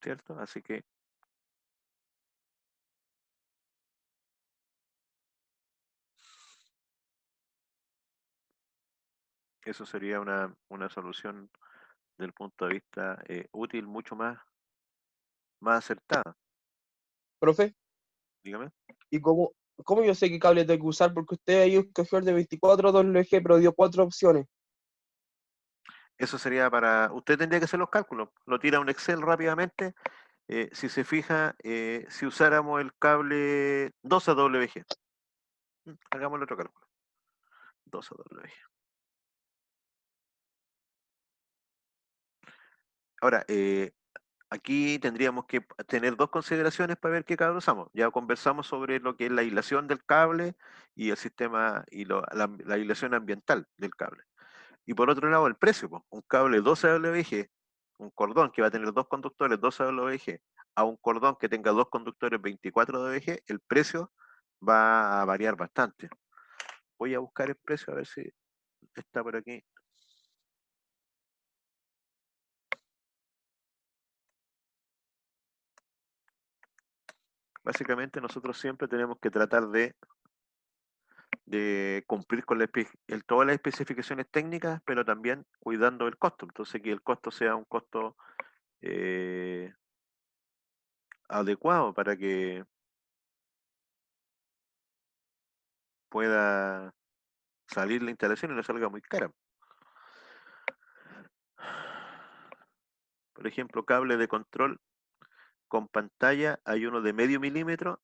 ¿Cierto? Así que eso sería una solución del punto de vista útil, mucho más acertada. Profe, Dígame. ¿y cómo yo sé qué cable tengo que usar? Porque usted ahí escogió el de 24 WG, pero dio 4 opciones. Eso sería para... Usted tendría que hacer los cálculos. Lo tira a un Excel rápidamente. Si se fija, si usáramos el cable 12 WG. Hagamos el otro cálculo. 12 WG. Ahora, aquí tendríamos que tener dos consideraciones para ver qué cable usamos. Ya conversamos sobre lo que es la aislación del cable y el sistema y la aislación ambiental del cable. Y por otro lado, el precio. Po. Un cable 12 WG, un cordón que va a tener dos conductores 12 WG, a un cordón que tenga dos conductores 24 WG, el precio va a variar bastante. Voy a buscar el precio a ver si está por aquí. Básicamente nosotros siempre tenemos que tratar de cumplir con todas las especificaciones técnicas, pero también cuidando el costo. Entonces que el costo sea un costo adecuado para que pueda salir la instalación y no salga muy cara. Por ejemplo, cable de control con pantalla, hay uno de medio milímetro.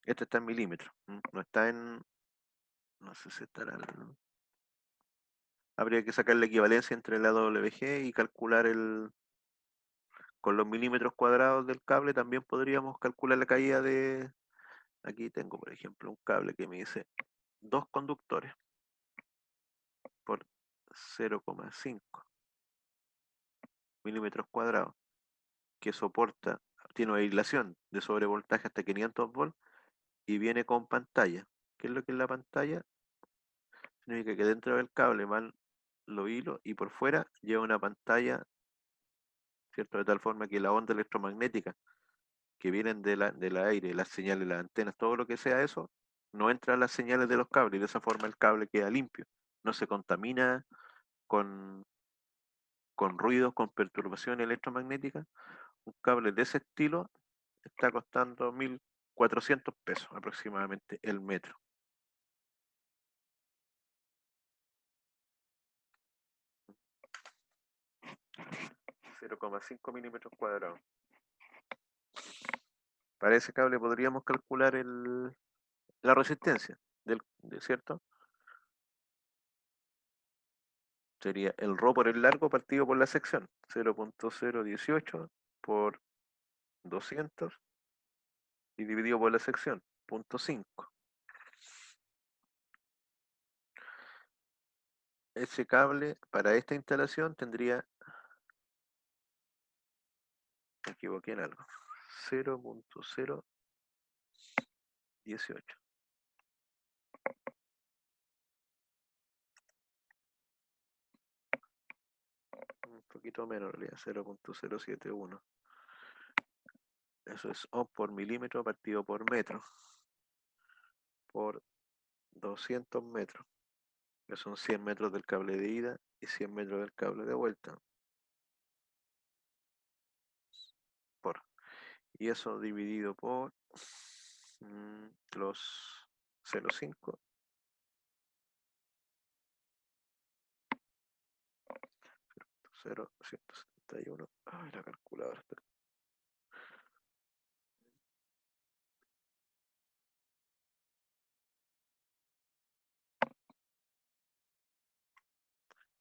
Este está en milímetros, no está en, no sé si estará, habría que sacar la equivalencia entre la WG y calcular con los milímetros cuadrados del cable también podríamos calcular la caída de, aquí tengo por ejemplo un cable que me dice 2 conductores por 0,5 milímetros cuadrados, que soporta, tiene una aislación de sobrevoltaje hasta 500 volts y viene con pantalla. ¿Qué es lo que es la pantalla? Significa que dentro del cable van los hilos y por fuera lleva una pantalla, ¿cierto? De tal forma que la onda electromagnética que vienen del aire, las señales, las antenas, todo lo que sea eso, no entra a las señales de los cables y de esa forma el cable queda limpio, no se contamina con, con ruidos, con perturbaciones electromagnéticas. Un cable de ese estilo está costando 1.400 pesos aproximadamente el metro. .5 milímetros cuadrados. Para ese cable podríamos calcular la resistencia, ¿cierto? Sería el ρ por el largo partido por la sección, 0.018 por 200 y dividido por la sección, 0.5. Ese cable para esta instalación tendría, me equivoqué en algo, 0.018. Un poquito menos en realidad, 0.071. Eso es ohm por milímetro partido por metro, por 200 metros, que son 100 metros del cable de ida y 100 metros del cable de vuelta. Y eso dividido por los 0,5. 0,171. Ay, la calculadora está.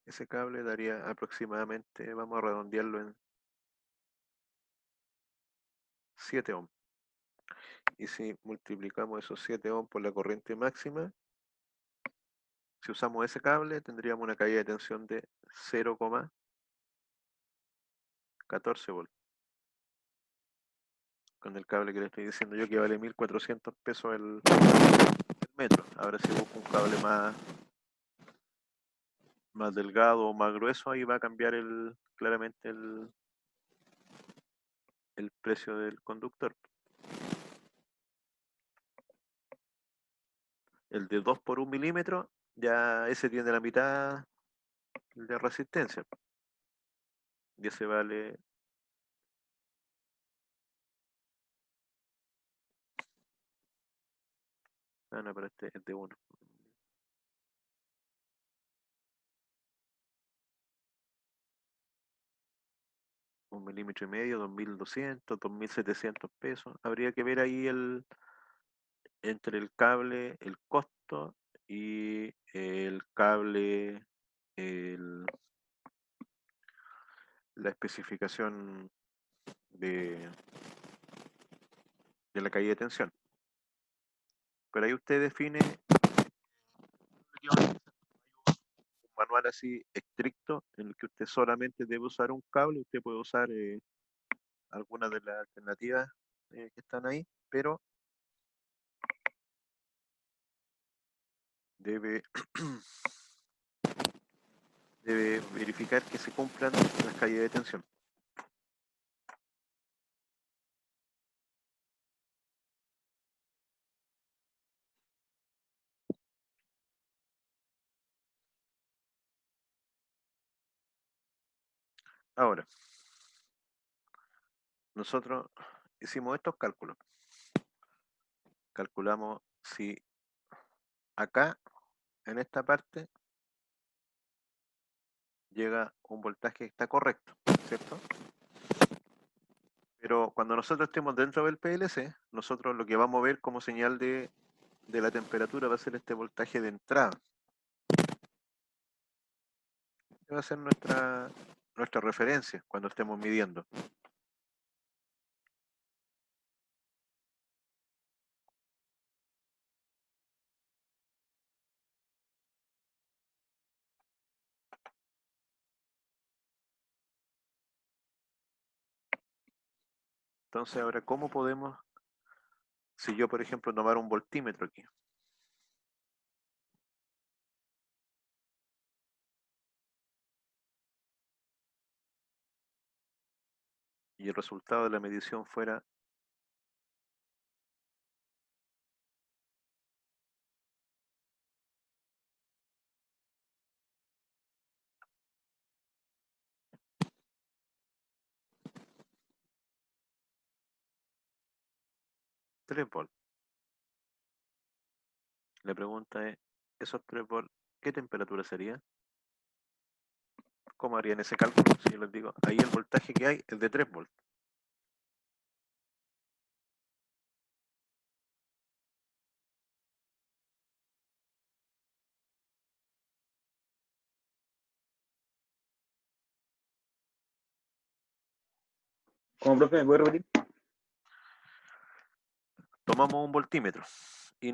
Ese cable daría aproximadamente, vamos a redondearlo en 7 ohms. Y si multiplicamos esos 7 ohms por la corriente máxima, si usamos ese cable, tendríamos una caída de tensión de 0,14 volts. Con el cable que le estoy diciendo yo que vale 1.400 pesos el metro. Ahora si busco un cable más delgado o más grueso, ahí va a cambiar claramente el precio del conductor. El de 2 por 1 milímetro, ya ese tiene la mitad de resistencia. Y ese vale no, pero este es de 1. 1,5 milímetros, 2.200, 2.700 pesos. Habría que ver ahí entre el cable, el costo y el cable, la especificación de la caída de tensión. Pero ahí usted define un manual así estricto en el que usted solamente debe usar un cable. Usted puede usar algunas de las alternativas que están ahí, pero debe verificar que se cumplan las caídas de tensión. Ahora, nosotros hicimos estos cálculos. Calculamos si acá, en esta parte, llega un voltaje que está correcto, ¿cierto? Pero cuando nosotros estemos dentro del PLC, nosotros lo que vamos a ver como señal de la temperatura va a ser este voltaje de entrada. va a ser nuestra referencia cuando estemos midiendo. Entonces ahora, ¿cómo podemos, si yo por ejemplo tomara un voltímetro aquí? Y el resultado de la medición fuera $3 volts. La pregunta es, ¿esos 3 volts qué temperatura sería? ¿Cómo harían ese cálculo? Si yo les digo, ahí el voltaje que hay es de 3 volts. ¿Cómo, profe, me puede repetir? Tomamos un voltímetro y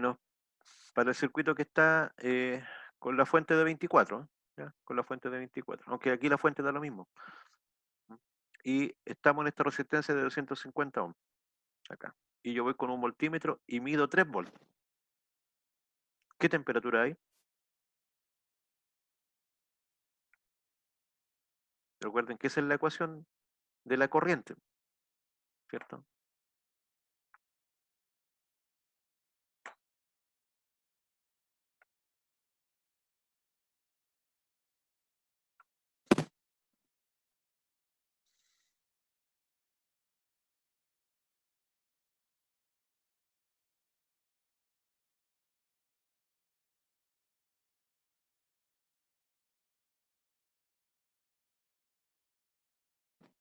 para el circuito que está con la fuente de 24, ¿ya? Con la fuente de 24, aunque aquí la fuente da lo mismo. Y estamos en esta resistencia de 250 ohms, acá. Y yo voy con un voltímetro y mido 3 volts. ¿Qué temperatura hay? Recuerden que esa es la ecuación de la corriente, ¿cierto?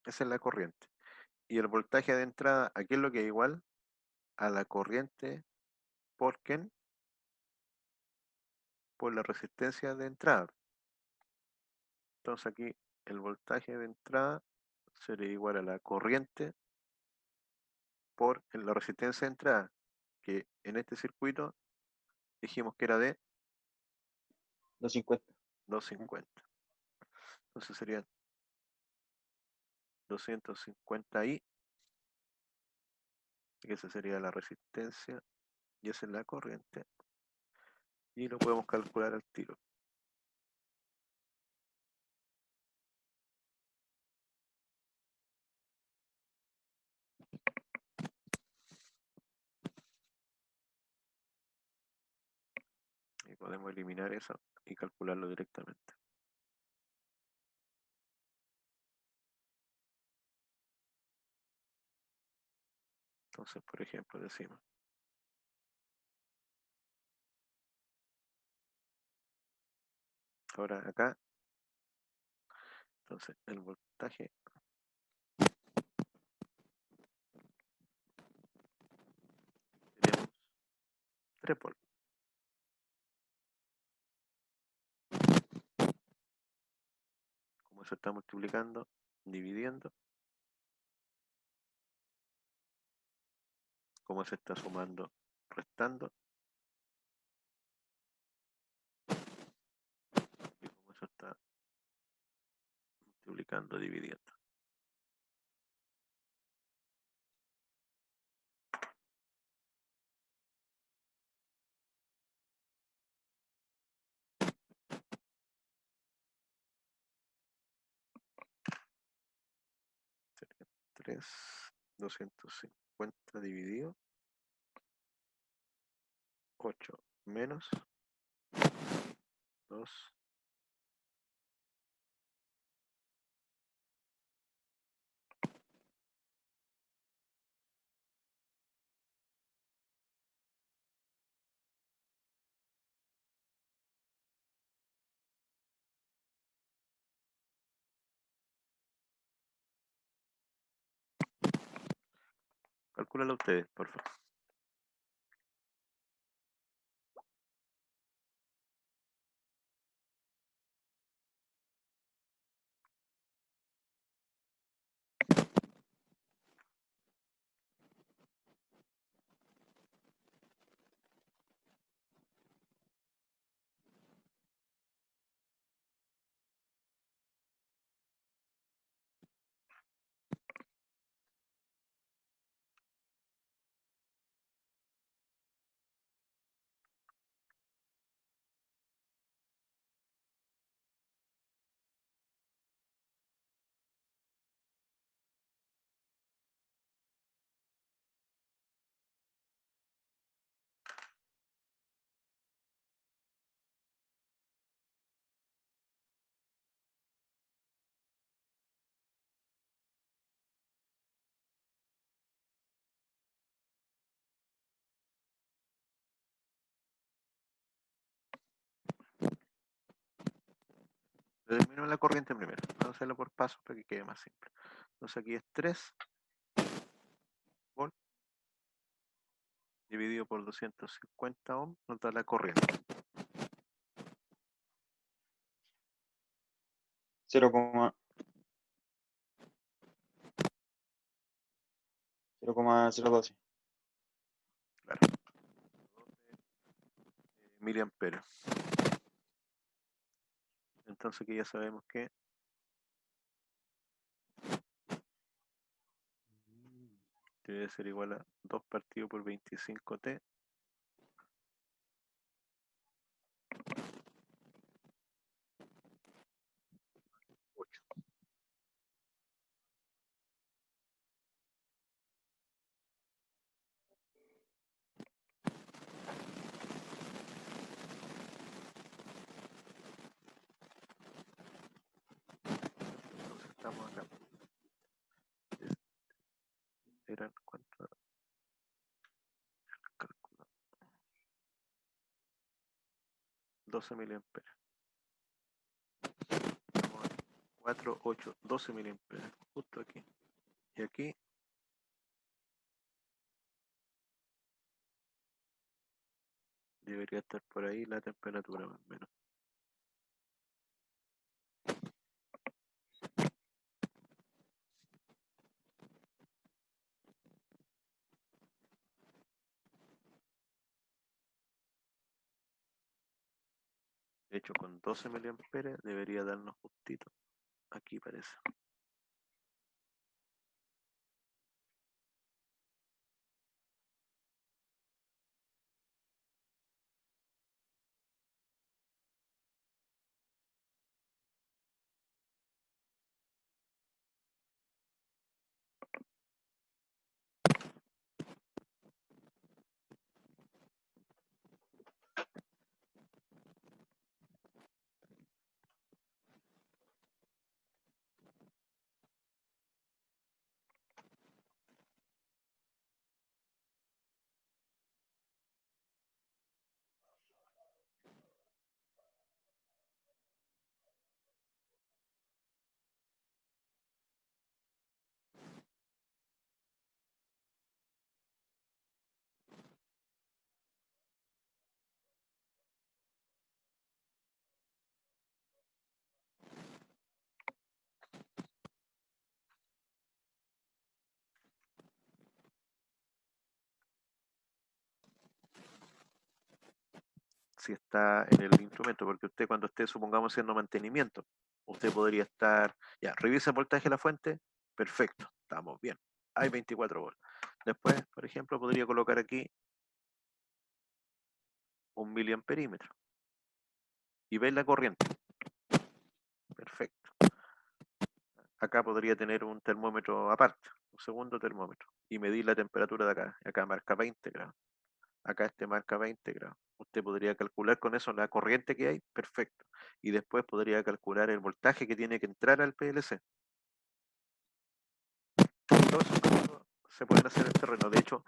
Esa es la corriente. Y el voltaje de entrada, aquí es lo que es igual a la corriente por ¿quién? Por la resistencia de entrada. Entonces aquí el voltaje de entrada sería igual a la corriente por la resistencia de entrada, que en este circuito dijimos que era de 250. 250. Entonces serían 250i, que esa sería la resistencia y esa es la corriente. Y lo podemos calcular al tiro. Y podemos eliminar eso y calcularlo directamente. Entonces, por ejemplo, decimos ahora acá, entonces el voltaje tenemos 3 volts. Como se está multiplicando, dividiendo, como se está sumando, restando, y como se está multiplicando, dividiendo. Sería 3, 250 dividido 8 menos 2. Calcúlalo ustedes, por favor. Determino la corriente primero. Vamos a hacerlo por pasos para que quede más simple. Entonces aquí es 3 volt dividido por 250 ohm nos da la corriente. 0,012. Claro. Miliamperios. Entonces aquí ya sabemos que debe ser igual a 2 partido por 25T. Entonces estamos acá. Eran cuánto. Cálculo. 12 miliamperios. 4, 8, 12 miliamperios. Justo aquí. Y aquí debería estar por ahí la temperatura más o menos. De hecho, con 12 miliamperios debería darnos justito. Aquí parece. Si está en el instrumento, porque usted cuando esté, supongamos, haciendo mantenimiento, usted podría estar, ya, revisa el voltaje de la fuente, perfecto, estamos bien, hay 24 volts. Después, por ejemplo, podría colocar aquí un miliamperímetro y ver la corriente, perfecto. Acá podría tener un termómetro aparte, un segundo termómetro, y medir la temperatura de acá. Acá marca 20 grados. Acá este marca 20 grados. Usted podría calcular con eso la corriente que hay, perfecto. Y después podría calcular el voltaje que tiene que entrar al PLC. Todos esos cálculos se pueden hacer en terreno. De hecho,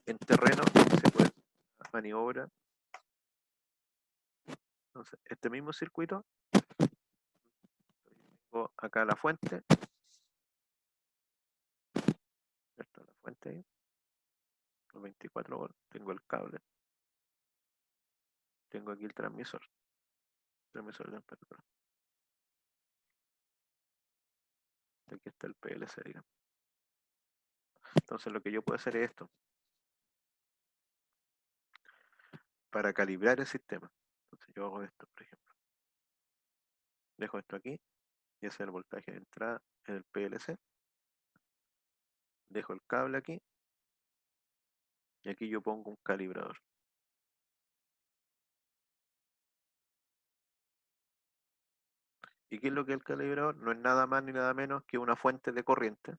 en terreno se puede hacer maniobra. Entonces, este mismo circuito, tengo acá la fuente, ¿cierto? La fuente ahí, los 24 volts, tengo el cable, tengo aquí el transmisor de temperatura. Aquí está el PLC, digamos. Entonces lo que yo puedo hacer es esto, para calibrar el sistema. Entonces yo hago esto, por ejemplo. Dejo esto aquí, y ese es el voltaje de entrada en el PLC. Dejo el cable aquí, y aquí yo pongo un calibrador. ¿Y qué es lo que es el calibrador? No es nada más ni nada menos que una fuente de corriente.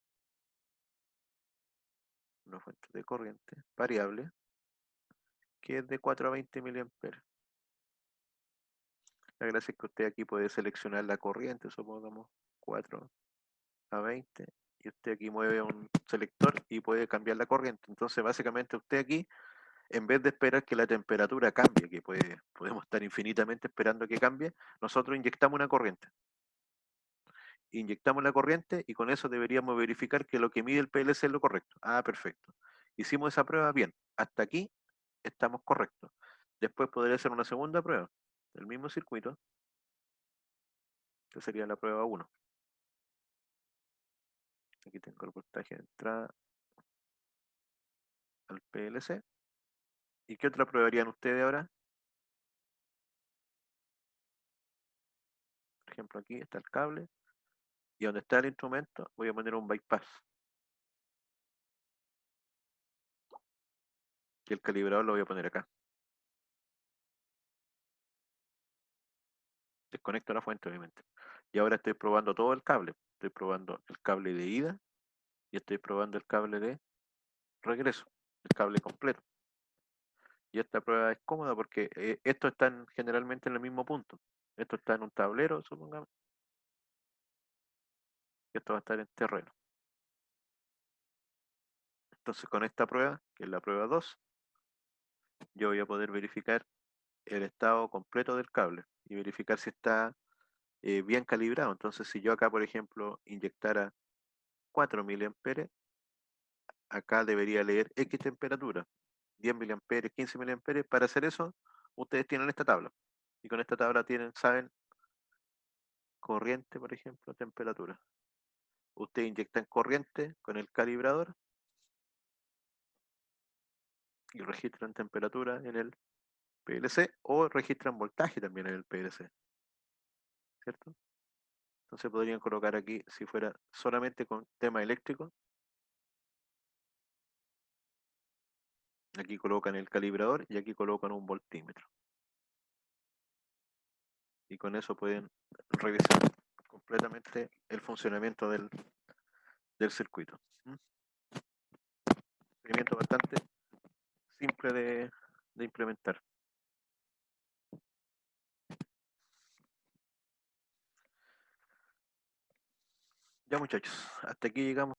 Una fuente de corriente variable, que es de 4 a 20 miliamperes. La gracia es que usted aquí puede seleccionar la corriente, supongamos 4 a 20, y usted aquí mueve un selector y puede cambiar la corriente. Entonces básicamente usted aquí, en vez de esperar que la temperatura cambie, que podemos estar infinitamente esperando que cambie, nosotros inyectamos una corriente. inyectamos la corriente y con eso deberíamos verificar que lo que mide el PLC es lo correcto. Ah, perfecto. Hicimos esa prueba bien. Hasta aquí estamos correctos. Después podría hacer una segunda prueba del mismo circuito, que sería la prueba 1. Aquí tengo el voltaje de entrada al PLC. ¿Y qué otra prueba harían ustedes ahora? Por ejemplo, aquí está el cable. Y donde está el instrumento, voy a poner un bypass. Y el calibrador lo voy a poner acá. Desconecto la fuente, obviamente. Y ahora estoy probando todo el cable. Estoy probando el cable de ida y estoy probando el cable de regreso, el cable completo. Y esta prueba es cómoda porque estos están generalmente en el mismo punto. Esto está en un tablero, supongamos. Y esto va a estar en terreno. Entonces con esta prueba, que es la prueba 2, yo voy a poder verificar el estado completo del cable y verificar si está bien calibrado. Entonces si yo acá, por ejemplo, inyectara 4 miliamperes, acá debería leer X temperatura, 10 miliamperes, 15 miliamperes. Para hacer eso, ustedes tienen esta tabla. Y con esta tabla saben corriente, por ejemplo, temperatura. Ustedes inyectan corriente con el calibrador y registran temperatura en el PLC o registran voltaje también en el PLC, ¿cierto? Entonces podrían colocar aquí, si fuera solamente con tema eléctrico, aquí colocan el calibrador y aquí colocan un voltímetro. Y con eso pueden revisar completamente el funcionamiento del circuito. Un procedimiento bastante simple de implementar. Ya muchachos, hasta aquí llegamos.